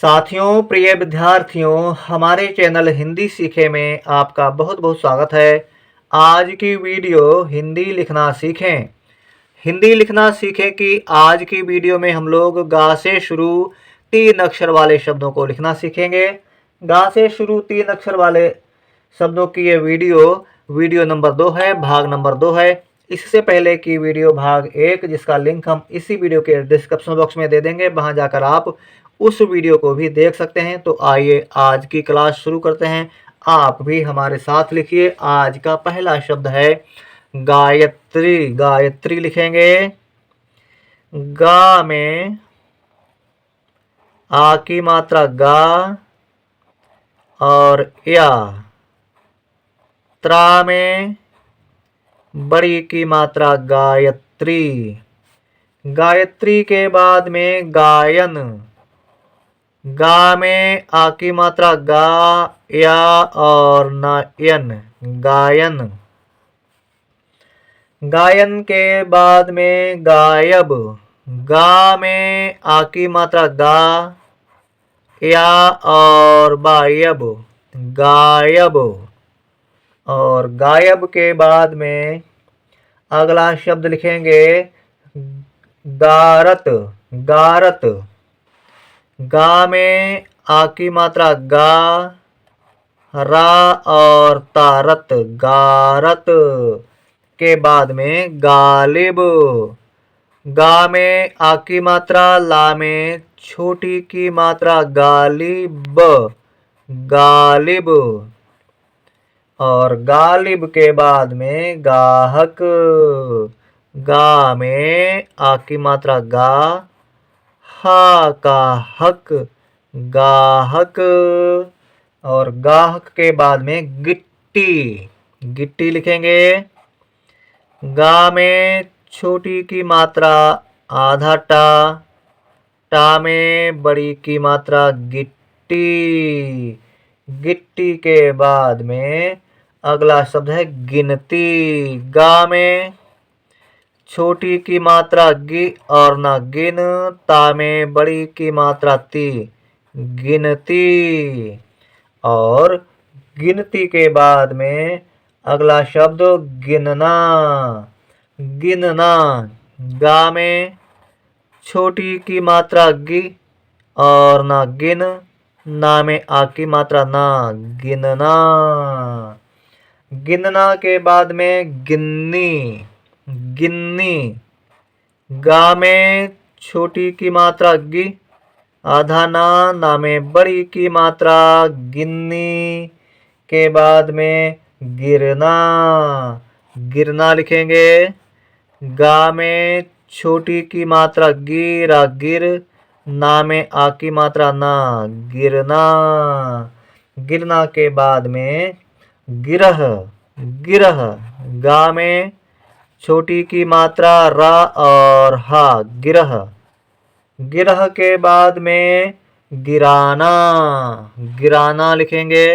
साथियों, प्रिय विद्यार्थियों, हमारे चैनल हिंदी सीखे में आपका बहुत बहुत स्वागत है। आज की वीडियो हिंदी लिखना सीखें। हिंदी लिखना सीखें कि आज की वीडियो में हम लोग गा से शुरू 3 अक्षर वाले शब्दों को लिखना सीखेंगे। गा से शुरू 3 अक्षर वाले शब्दों की ये वीडियो नंबर 2 है, भाग नंबर 2 है। इससे पहले की वीडियो भाग 1, जिसका लिंक हम इसी वीडियो के डिस्क्रिप्शन बॉक्स में दे देंगे, वहां जाकर आप उस वीडियो को भी देख सकते हैं। तो आइए आज की क्लास शुरू करते हैं। आप भी हमारे साथ लिखिए। आज का पहला शब्द है गायत्री। गायत्री लिखेंगे। गा में आ की मात्रा गा और या। त्रा में बड़ी की मात्रा गायत्री। गायत्री के बाद में गायन। गा में आ की मात्रा गा, या और नयन, गायन। गायन के बाद में गायब। गा में आ की मात्रा गा, या और बायब, गायब। और गायब के बाद में अगला शब्द लिखेंगे गारत। गारत। गा में आ की मात्रा गा, रा और तारत, गारत। के बाद में गालिब। गा में आ की मात्रा, ला में छोटी की मात्रा गालिब, गालिब। और गालिब के बाद में गाहक। गा में आ की मात्रा गा, हा का हक, गाहक। और गाहक के बाद में गिट्टी। गिट्टी लिखेंगे। गा में छोटी की मात्रा आधा टा, टा में बड़ी की मात्रा गिट्टी। गिट्टी के बाद में अगला शब्द है गिनती। गा में छोटी की मात्रा गी और ना गिन, ता में बड़ी की मात्रा ती, गिनती। और गिनती के बाद में अगला शब्द गिनना। गिनना। गा में छोटी की मात्रा गी और ना गिन, ना में आ की मात्रा ना, गिनना। गिनना के बाद में गिन्नी। गिन्नी। गा में छोटी की मात्रा गी, आधा ना, ना में बड़ी की मात्रा गिन्नी। के बाद में गिरना। गिरना लिखेंगे। गा में छोटी की मात्रा गिरा गिर, ना में आ की मात्रा ना, गिरना। गिरना के बाद में गिरह। गिरह। गा में छोटी की मात्रा रा और हा, गिरह। गिरह के बाद में गिराना। गिराना लिखेंगे।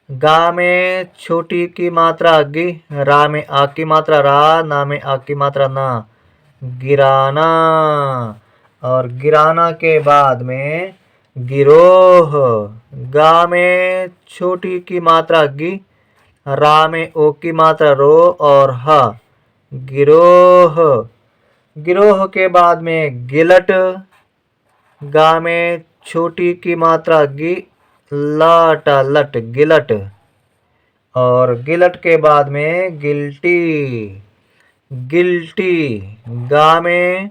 गा में छोटी की मात्रा गी, रा में आ की मात्रा रा, ना में आ की मात्रा ना, गिराना। और गिराना के बाद में गिरोह। गा में छोटी की मात्रा गी, रा में ओ की मात्रा रो और हा, गिरोह। गिरोह के बाद में गिलट। गा में छोटी की मात्रा गी, लाट लट, गिलट। और गिलट के बाद में गिल्टी। गिल्टी। गा में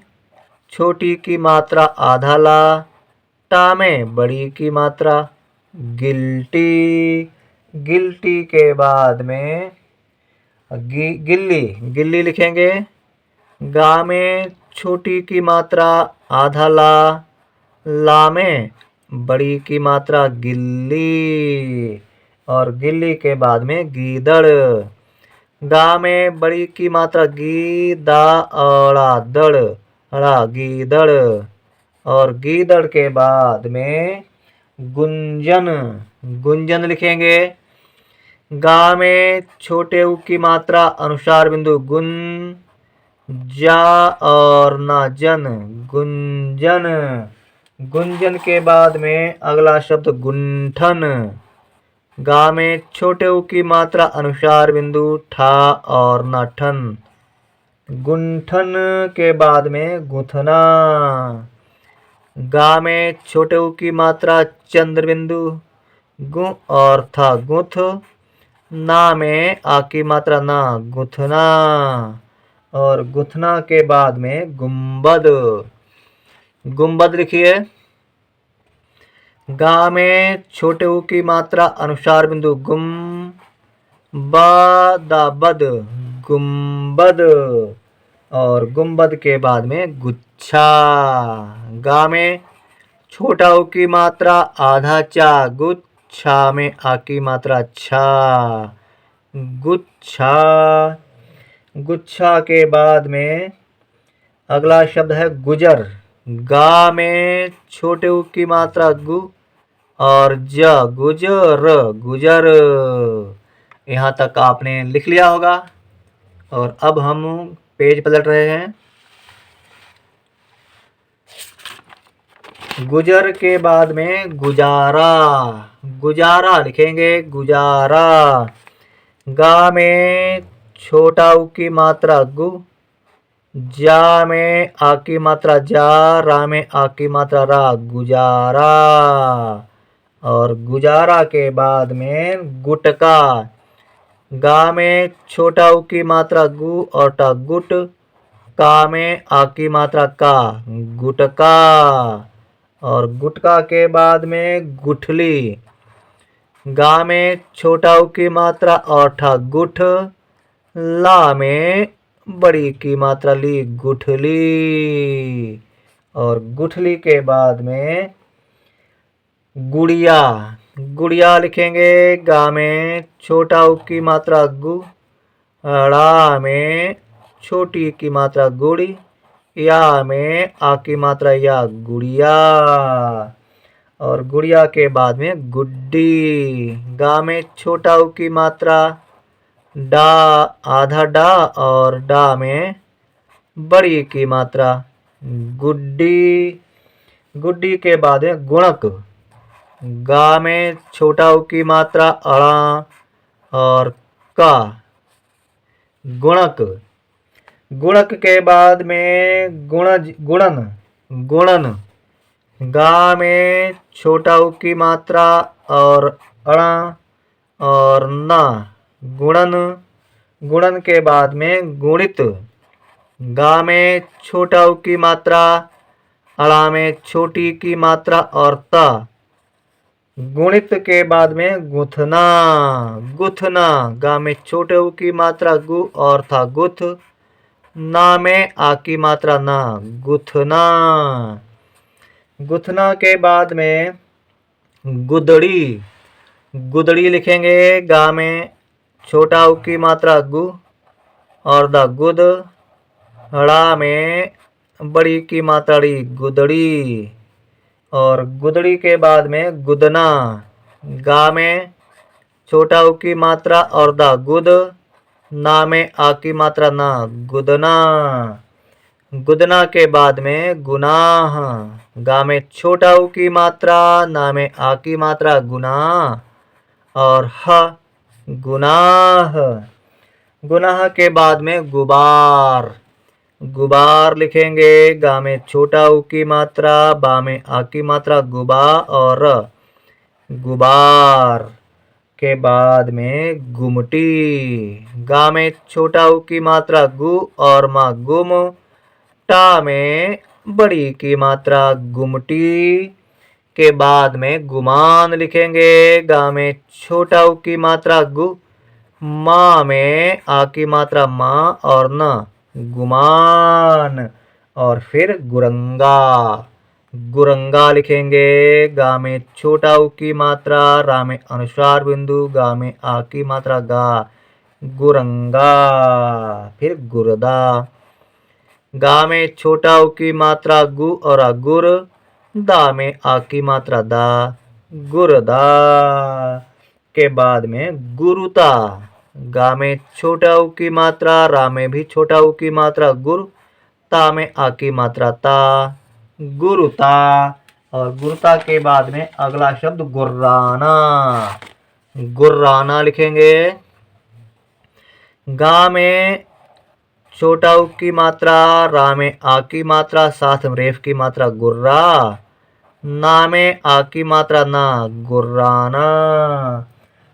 छोटी की मात्रा आधा ला, टा में बड़ी की मात्रा, गिल्टी। गिल्टी के बाद में गिल्ली। गिल्ली लिखेंगे। गा में छोटी की मात्रा आधा ला, ला में बड़ी की मात्रा गिल्ली। और गिल्ली के बाद में गीदड़। गा में बड़ी की मात्रा गी, दा औड़ा दड़, अड़ा, गीदड़। और गीदड़ के बाद में गुंजन। गुंजन लिखेंगे। गा में छोटे उ की मात्रा अनुसार बिंदु गुन, जा और ना जन, गुंजन। गुंजन के बाद में अगला शब्द गुंठन। गा में छोटे ऊ की मात्रा अनुसार बिंदु ठा और न ठन। गुंठन के बाद में गुथना। गा में छोटे ऊ की मात्रा चंद्र बिंदु गु और था गुथ। ना में आ की मात्रा ना गुथना। और गुथना के बाद में गुंबद। गुंबद लिखिए। गा में छोटे ऊ की मात्रा अनुसार बिंदु गुम बद गुंबद। और गुंबद के बाद में गुच्छा। गा में छोटा ऊ की मात्रा आधा चा गुच्छा में आ की मात्रा छा गुच्छा। गुच्छा के बाद में अगला शब्द है गुजर। गा में छोटे ऊ की मात्रा गु और ज गुजर गुजर। यहाँ तक आपने लिख लिया होगा। और अब हम पेज पलट रहे हैं। गुजर के बाद में गुजारा। गुजारा लिखेंगे गुजारा। गा में छोटा ऊ की मात्रा गु जा में आ की मात्रा जा रा में आ की मात्रा रा गुजारा। और गुजारा के बाद में गुटका। गा में छोटा ऊ की मात्रा गु और टा गुट का में आ की मात्रा का गुटका। और गुटका के बाद में गुठली। गा में छोटा ऊ की मात्रा और ठा गुठ ला में बड़ी की मात्रा ली गुठली। और गुठली के बाद में गुड़िया। गुड़िया लिखेंगे। गा में छोटा ऊ की मात्रा गु ड़ा में छोटी की मात्रा गुड़ी या में आ की मात्रा या गुड़िया। और गुड़िया के बाद में गुड्डी। गा में छोटा ऊ की मात्रा डा आधा डा और डा में बड़ी की मात्रा गुड्डी। गुड्डी के बाद में गुणक। गा में छोटा ऊ की मात्रा अड़ा और का गुणक। गुणक के बाद में गुणन गुणन। गा में छोटा ऊ की मात्रा और अड़ा और ना गुणन। गुणन के बाद में गुणित। गा में छोटा ऊ की मात्रा अड़ा में छोटी की मात्रा और ता गुणित के बाद में गुथना। गुथना। गा में छोटे ऊ की मात्रा गु और था गुथ ना में आ की मात्रा ना गुथना। गुथना के बाद में गुदड़ी। गुदड़ी लिखेंगे। गा में छोटा ऊ की मात्रा गु और द गुद ड़ा में बड़ी की मात्रा ड़ी गुदड़ी। और गुदड़ी के बाद में गुदना। गा में छोटा ऊ की मात्रा और द गुद ना में आ की मात्रा ना गुदना। गुदना के बाद में गुनाह। गा में छोटा ऊ की मात्रा ना में आ की मात्रा गुना और ह गुनाह। गुनाह के बाद में गुबार। गुबार लिखेंगे। गा में छोटा ऊ की मात्रा बा में आ की मात्रा गुबा और गुबार के बाद में गुमटी। गा में छोटा ऊ की मात्रा गु और मा गुम टा में बड़ी की मात्रा गुमटी के बाद में गुमान लिखेंगे। गा में छोटा ऊ की मात्रा गु माँ में आ की मात्रा माँ और न गुमान। और फिर गुरंगा। गुरंगा लिखेंगे। गा में छोटा ऊ की मात्रा रा में अनुस्वार बिंदु गा में आ की मात्रा गा गुरंगा। फिर गुरदा। गा में छोटा ऊ की मात्रा गु और गुर दा में आ की मात्रा दा गुरदा के बाद में गुरुता। गा में छोटा ऊ की मात्रा रा में भी छोटा ऊ की मात्रा गुरु ता में आ की मात्रा ता गुरुता और गुरता के बाद में अगला शब्द गुर्राना। गुर्राना लिखेंगे। गा में छोटा उ की मात्रा, रा में आ की मात्रा, साथ में रेफ की मात्रा गुर्रा, ना में आ की मात्रा ना, गुर्राना।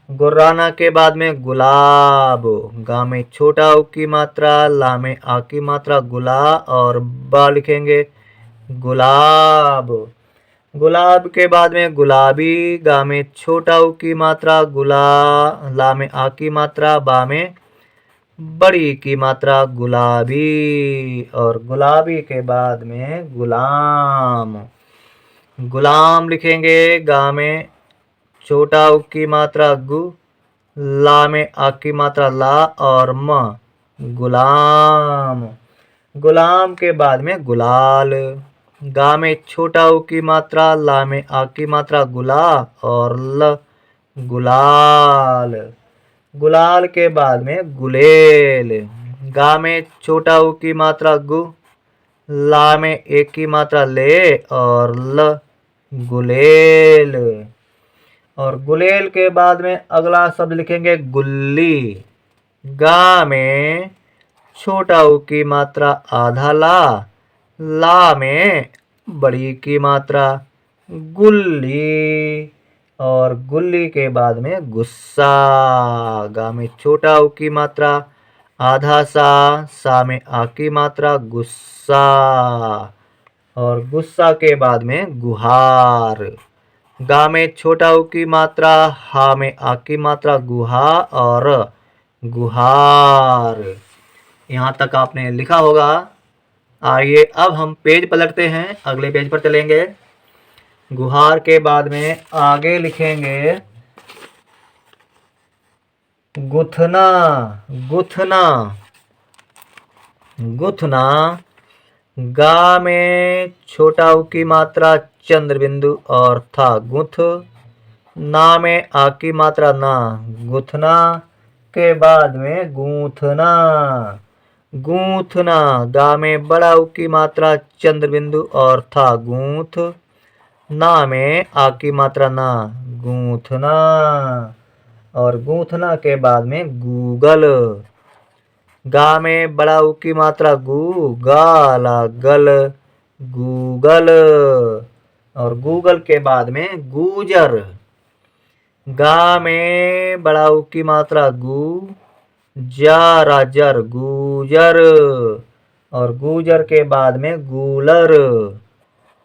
गुर्राना के बाद में गुलाब। गा में छोटा उ की मात्रा, ला में आ की मात्रा गुला और बा लिखेंगे गुलाब। गुलाब के बाद में गुलाबी। गा में छोटा उ की मात्रा गुला, ला में आ की मात्रा, बा में बड़ी की मात्रा गुलाबी और गुलाबी के बाद में गुलाम। गुलाम लिखेंगे। गा में छोटा उ की मात्रा गु, ला में आ की मात्रा ला और म, गुलाम। गुलाम के बाद में गुलाल। गा में छोटा उ की मात्रा, ला में आ की मात्रा गुला और ल, गुलाल। गुलाल के बाद में गुलेल। गा में छोटा उ की मात्रा गु, ला में एक की मात्रा ले और ल, गुलेल। और गुलेल के बाद में अगला शब्द लिखेंगे गुल्ली। गा में छोटा उ की मात्रा आधा ला में बड़ी की मात्रा गुल्ली और गुल्ली के बाद में गुस्सा। गा में छोटा उ की मात्रा आधा सा में आ की मात्रा गुस्सा और गुस्सा के बाद में गुहार। गा में छोटा उ की मात्रा, हा में आ की मात्रा गुहा और गुहार। यहाँ तक आपने लिखा होगा। आइए अब हम पेज पलटते हैं, अगले पेज पर चलेंगे। गुहार के बाद में आगे लिखेंगे गुथना। गुथना। गुथना। गा में छोटा उ की मात्रा चंद्र बिंदु और था गुथ, ना में आ की मात्रा ना, गुथना के बाद में गूंथना। गूंथना। गा में बड़ा उ की मात्रा चंद्र बिंदु और था गूंथ, ना में आ की मात्रा ना, गूंथना। और गूंथना के बाद में गूगल। गा में बड़ा उ की मात्रा गू, गा ला गल, गूगल। और गूगल के बाद में गूजर। गा में बड़ा उ की मात्रा गू, जा राजर, गूजर। और गूजर के बाद में गूलर।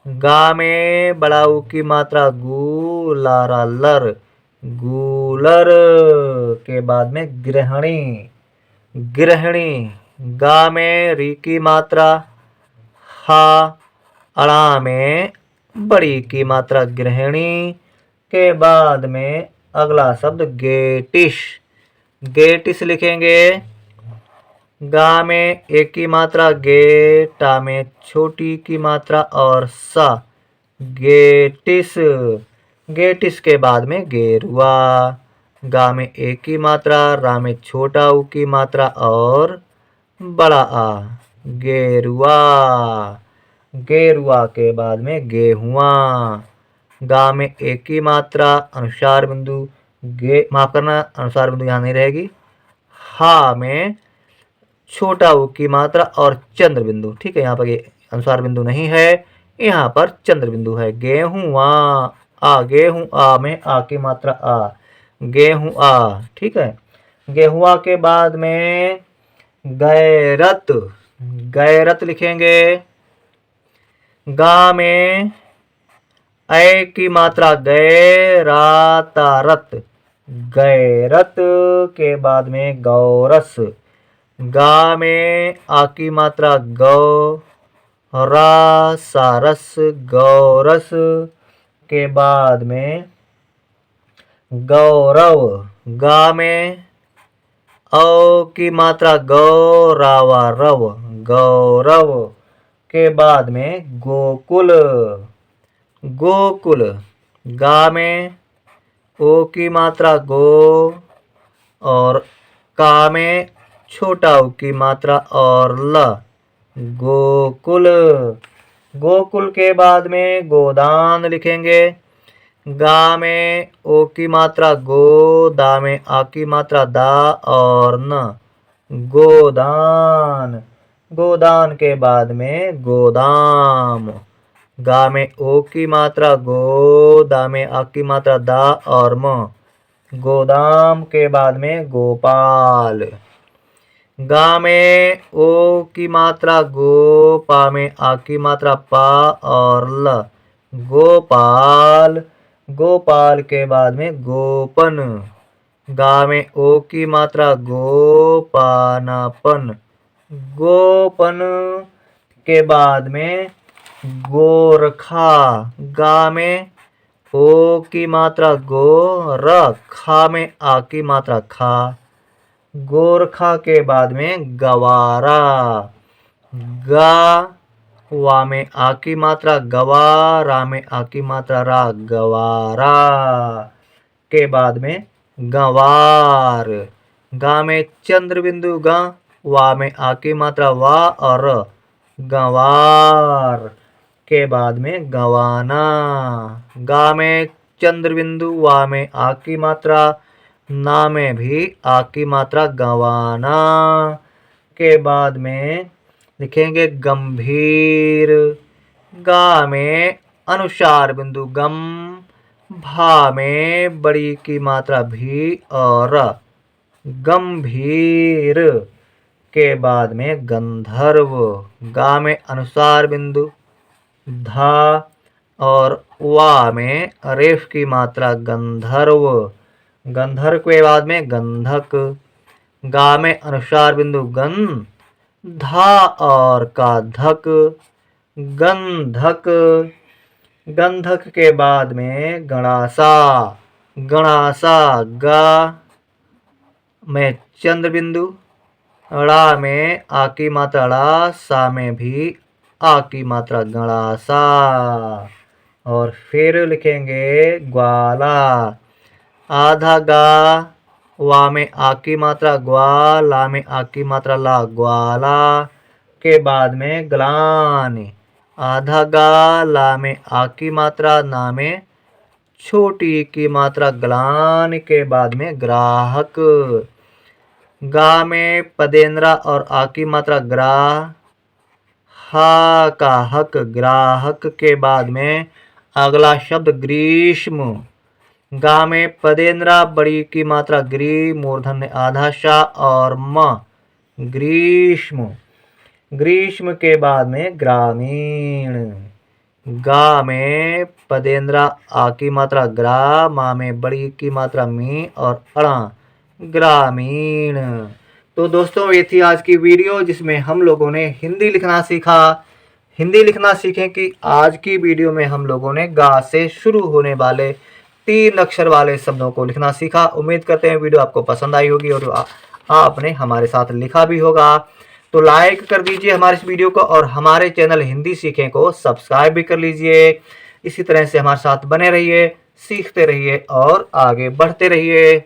गा में बड़ा उ की मात्रा गू, लारा लर, गूलर। के बाद में गृहिणी। गृहिणी। गा में री की मात्रा हा, अड़ा में बड़ी की मात्रा गृहिणी। के बाद में अगला शब्द गेटिस। गेटिस लिखेंगे। गा में एक की मात्रा गे, टा में छोटी की मात्रा और सा, गेटिस। गेटिस के बाद में गेरुआ। गा में एक की मात्रा, रा में छोटा उ की मात्रा और बड़ा आ, गेरुआ। गेरुआ के बाद में गेहुआ। गा में एक की मात्रा, अनुसार बिंदु माफ करना, अनुसार बिंदु यहाँ नहीं रहेगी। हा में छोटा उ की मात्रा और चंद्र बिंदु। ठीक है, यहाँ पर ये अनुसार बिंदु नहीं है, यहाँ पर चंद्र बिंदु है। गेहुआ। आ, गेहूं आ में आ की मात्रा आ, गेहुआ। ठीक है। गेहुआ के बाद में गैरत। गैरत लिखेंगे। गा में ऐ की मात्रा गै, रा ता रत, गैरत। के बाद में गौरस। गा में आ की मात्रा गौ, रा सारस, गौरस। के बाद में गौरव। गा में औ की मात्रा गौ, रावा रव, गौरव। के बाद में गोकुल। गोकुल। गा में ओ की मात्रा गो और का में छोटा उ की मात्रा और ल, गोकुल। गोकुल के बाद में गोदान लिखेंगे। गा में ओ की मात्रा गो, दा में आ की मात्रा दा और न, गोदान। गोदान के बाद में गोदाम। गा में ओ की मात्रा गो, दा में आ की मात्रा दा और म, गोदाम के बाद में गोपाल। गा में ओ की मात्रा गो, पा में आ की मात्रा पा और ल, गोपाल। गोपाल के बाद में गोपन। गा में ओ की मात्रा गो, पा ना पन, गोपन के बाद में गोरखा। गा में ओ की मात्रा गो, र, खा में आ की मात्रा खा, गोरखा के बाद में गवारा। गा वा में आ की मात्रा गवा, रा में आ की मात्रा रा, गवारा के बाद में गंवार। गा में चंद्र बिंदु गा, वा में आ की मात्रा वा और र, गंवार के बाद में गंवाना। गा में चंद्र बिंदु, वा में आ की मात्रा, ना में भी आ की मात्रा, गंवाना के बाद में लिखेंगे गंभीर। गा में अनुसार बिंदु गम, भा में बड़ी की मात्रा भी और गंभीर के बाद में गंधर्व। गा में अनुसार बिंदु धा और वा में रेफ की मात्रा गंधर्व, गंधर्व के बाद में गंधक। गा में अनुसार बिंदु गन, धा और का धक, गंधक। गंधक के बाद में गणासा। गणासा गा में चंद्र बिंदु, ड़ा में आ की मात्रा ड़ा, सा में भी आ की मात्रा, गणासा। और फिर लिखेंगे ग्वाला। आधा गा, वा में आ की मात्रा ग्वा, ला में आ की मात्रा ला, ग्वाला के बाद में ग्लान। आधा गा, ला में आ की मात्रा, ना में छोटी की मात्रा, ग्लान के बाद में ग्राहक। गा में पदेंद्रा और आ की मात्रा ग्रा, हा का हक, ग्राहक के बाद में अगला शब्द ग्रीष्म। गा में पदेंद्रा बड़ी की मात्रा ग्री, मूर्धन्य आधा शा और म, ग्रीष्म। ग्रीष्म के बाद में ग्रामीण। गा में पदेंद्रा आ की मात्रा ग्रा, मा में बड़ी की मात्रा मी और अड़ा, ग्रामीण। तो दोस्तों ये थी आज की वीडियो जिसमें हम लोगों ने हिंदी लिखना सीखा। हिंदी लिखना सीखें कि आज की वीडियो में हम लोगों ने गा से शुरू होने वाले 3 अक्षर वाले शब्दों को लिखना सीखा। उम्मीद करते हैं वीडियो आपको पसंद आई होगी और आपने हमारे साथ लिखा भी होगा। तो लाइक कर दीजिए हमारे इस वीडियो को और हमारे चैनल हिंदी सीखें को सब्सक्राइब भी कर लीजिए। इसी तरह से हमारे साथ बने रहिए, सीखते रहिए और आगे बढ़ते रहिए।